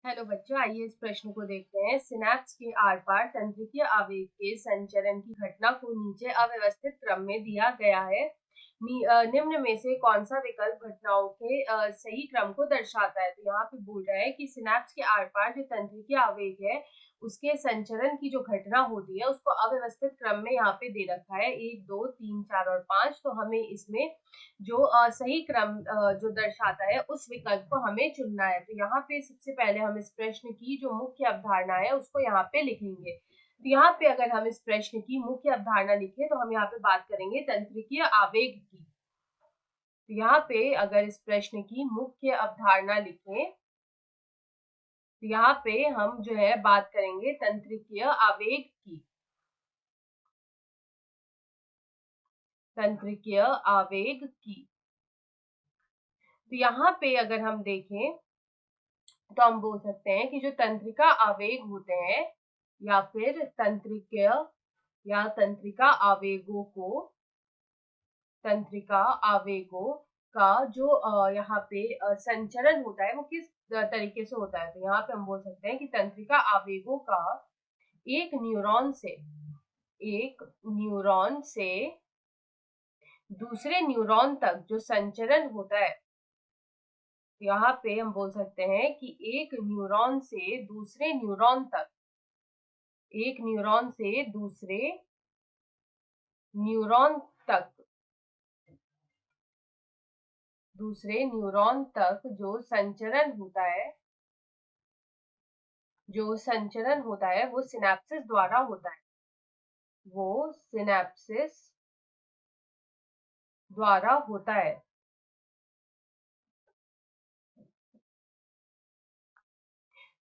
Hello बच्चों, आइए इस प्रश्न को देखते हैं। सिनैप्स के आर पार तंत्रिकीय आवेग के संचरण की घटना को नीचे अव्यवस्थित क्रम में दिया गया है। निम्न में से कौन सा विकल्प घटनाओं के सही क्रम को दर्शाता है? तो यहाँ पे बोल रहा है कि सिनैप्स के आर पार जो तंत्रिकीय आवेग है उसके संचरण की जो घटना होती है उसको अव्यवस्थित क्रम में यहाँ पे दे रखा है, 1 2 3 4 और 5। तो हमें इसमें जो सही क्रम जो दर्शाता है उस विकल्प को हमें चुनना है। तो यहाँ पे सबसे पहले हम इस प्रश्न की जो मुख्य अवधारणा है उसको यहाँ पे लिखेंगे। तो यहाँ पे अगर हम इस प्रश्न की मुख्य अवधारणा लिखें तो हम यहाँ पे बात करेंगे तंत्रिकीय आवेग की। तो यहाँ पे अगर इस प्रश्न की मुख्य अवधारणा लिखें तो यहाँ पे हम जो है बात करेंगे तंत्रिकीय आवेग की। तंत्रिकीय आवेग की। तो यहाँ पे अगर हम देखें तो हम बोल सकते हैं कि जो तंत्रिका आवेग होते हैं या फिर तंत्रिकीय या तंत्रिका आवेगों का जो यहाँ पे संचरण होता है वो किस तरीके से होता है। तो यहाँ पे हम बोल सकते हैं कि तंत्रिका आवेगों का एक न्यूरॉन से दूसरे न्यूरॉन तक जो संचरण होता है, यहाँ पे हम बोल सकते हैं कि एक न्यूरॉन से दूसरे न्यूरॉन तक न्यूरॉन तक दूसरे न्यूरॉन तक जो संचरण होता है वो सिनेप्सिस द्वारा होता है। वो सिनेप्सिस द्वारा होता है।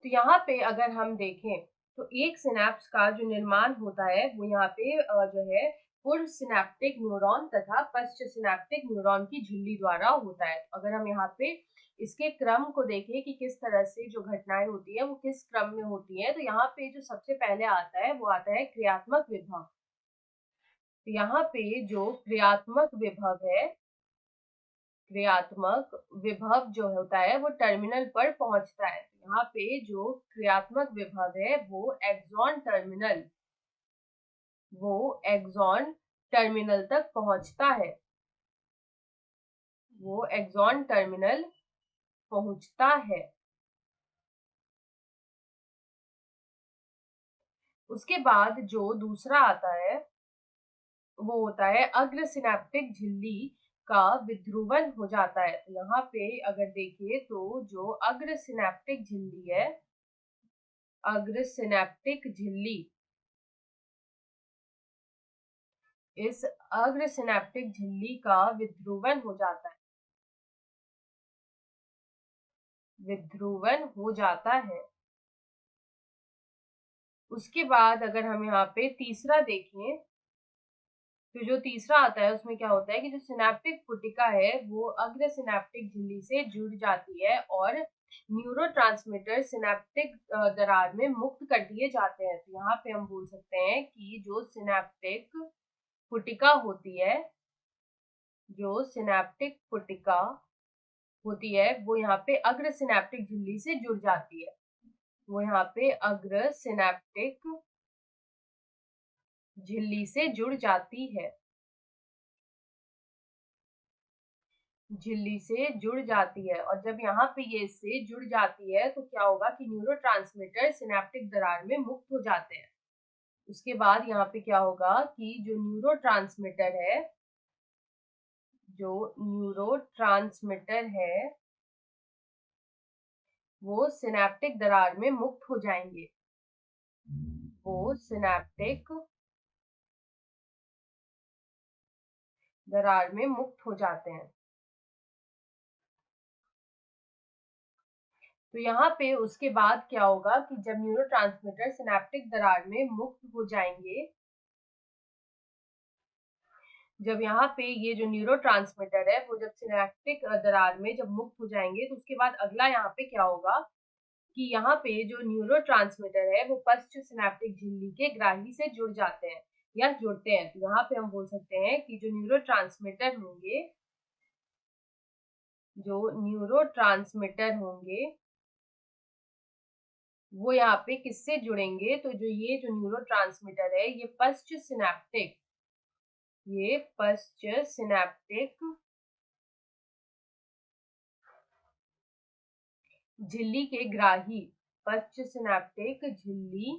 तो यहाँ पे अगर हम देखें तो एक सिनेप्स का जो निर्माण होता है वो यहाँ पे जो है पूर्व सिनेप्टिक न्यूरॉन तथा पश्च सिनेप्टिक न्यूरॉन की झिल्ली द्वारा होता है। अगर हम यहाँ पे इसके क्रम को देखें कि किस तरह से जो घटनाएं होती है वो किस क्रम में होती है, तो यहाँ पे जो सबसे पहले आता है वो आता है क्रियात्मक विभव। तो यहाँ पे जो क्रियात्मक विभव जो होता है वो टर्मिनल पर पहुंचता है। यहाँ पे जो क्रियात्मक विभव है वो एक्सॉन टर्मिनल तक पहुंचता है। वो एक्सॉन टर्मिनल पहुंचता है। उसके बाद जो दूसरा आता है वो होता है अग्र सिनेप्टिक झिल्ली का विध्रुवन हो जाता है। तो यहाँ पे अगर देखिए तो जो अग्र सिनेप्टिक झिल्ली इस अग्र सिनेप्टिक झिल्ली का विध्रुवन हो जाता है। उसके बाद अगर हम यहाँ पे तीसरा देखें तो जो तीसरा आता है उसमें क्या होता है कि जो सिनेप्टिक पुटिका है वो अग्र सिनेप्टिक झिल्ली से जुड़ जाती है और न्यूरोट्रांसमीटर सिनेप्टिक दरार में मुक्त कर दिए जाते हैं। तो यहाँ पे हम बोल सकते हैं कि जो सिनेप्टिक पुटिका होती है वो यहाँ पे अग्र सिनेप्टिक झिल्ली से जुड़ जाती है। वो यहाँ पे अग्र सिनेप्टिक झिल्ली से जुड़ जाती है। और जब यहाँ पे ये इससे जुड़ जाती है तो क्या होगा कि न्यूरोट्रांसमीटर सिनेप्टिक दरार में मुक्त हो जाते हैं। उसके बाद यहाँ पे क्या होगा कि जो न्यूरोट्रांसमीटर है वो सिनेप्टिक दरार में मुक्त हो जाएंगे। वो सिनेप्टिक दरार में मुक्त हो जाते हैं। तो यहाँ पे उसके बाद क्या होगा कि जब न्यूरोट्रांसमीटर सिनेप्टिक दरार में मुक्त हो जाएंगे, जब यहाँ पे ये जो न्यूरोट्रांसमीटर है वो जब सिनेप्टिक दरार में जब मुक्त हो जाएंगे तो उसके बाद अगला यहाँ पे क्या होगा कि यहाँ पे जो न्यूरोट्रांसमीटर है वो पश्च सिनेप्टिक झिल्ली के ग्राही से जुड़ जाते हैं या जुड़ते हैं। तो यहाँ पे हम बोल सकते हैं कि जो न्यूरोट्रांसमीटर होंगे वो यहाँ पे किससे जुड़ेंगे, तो ये जो न्यूरोट्रांसमीटर है ये पश्च सिनेप्टिक झिल्ली के ग्राही पश्च सिनेप्टिक झिल्ली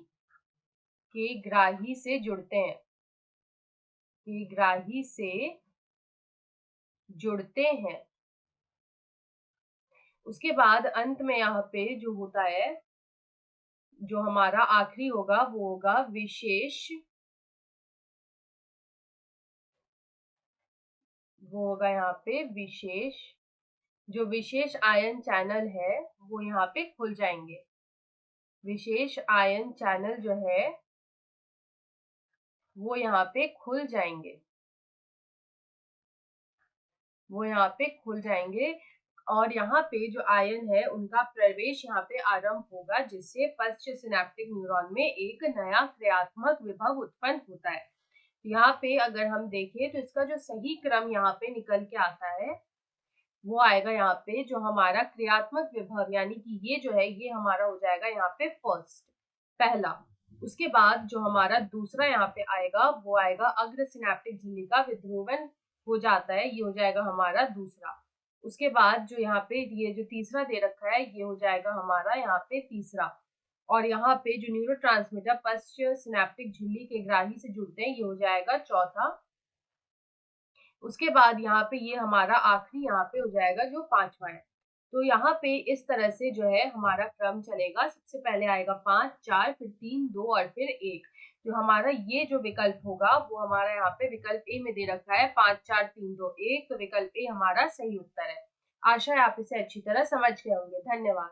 के ग्राही से जुड़ते हैं, के ग्राही से जुड़ते हैं। उसके बाद अंत में यहाँ पे जो होता है, जो हमारा आखिरी होगा वो होगा विशेष, वो होगा यहाँ पे विशेष, जो विशेष आयन चैनल है वो यहाँ पे खुल जाएंगे। विशेष आयन चैनल जो है वो यहाँ पे खुल जाएंगे, वो यहाँ पे खुल जाएंगे। और यहाँ पे जो आयन है उनका प्रवेश यहाँ पे आरंभ होगा, जिससे पश्च सिनेप्टिक न्यूरॉन में एक नया क्रियात्मक विभव उत्पन्न होता है। यहाँ पे अगर हम देखें तो इसका जो सही क्रम यहाँ पे निकल के आता है वो आएगा यहाँ पे, जो हमारा क्रियात्मक विभव यानी कि ये जो है ये हमारा हो जाएगा यहाँ पे फर्स्ट, पहला। उसके बाद जो हमारा दूसरा यहाँ पे आएगा वो आएगा अग्र सिनेप्टिक झिल्ली का विध्रुवन हो जाता है, ये हो जाएगा हमारा दूसरा। उसके बाद जो यहाँ पे ये जो तीसरा दे रखा है ये हो जाएगा हमारा यहाँ पे तीसरा। और यहाँ पे जो न्यूरोट्रांसमीटर पश्च सिनेप्टिक झिल्ली के ग्राही से जुड़ते हैं ये हो जाएगा चौथा। उसके बाद यहाँ पे ये हमारा आखिरी यहाँ पे हो जाएगा जो पांचवा है। तो यहाँ पे इस तरह से जो है हमारा क्रम चलेगा। सबसे पहले आएगा 5, 4, फिर 3, 2 और फिर 1। जो हमारा ये जो विकल्प होगा वो हमारा यहाँ पे विकल्प ए में दे रखा है 5, 4, 3, 2, 1। तो विकल्प ए हमारा सही उत्तर है। आशा है आप इसे अच्छी तरह समझ गए होंगे। धन्यवाद।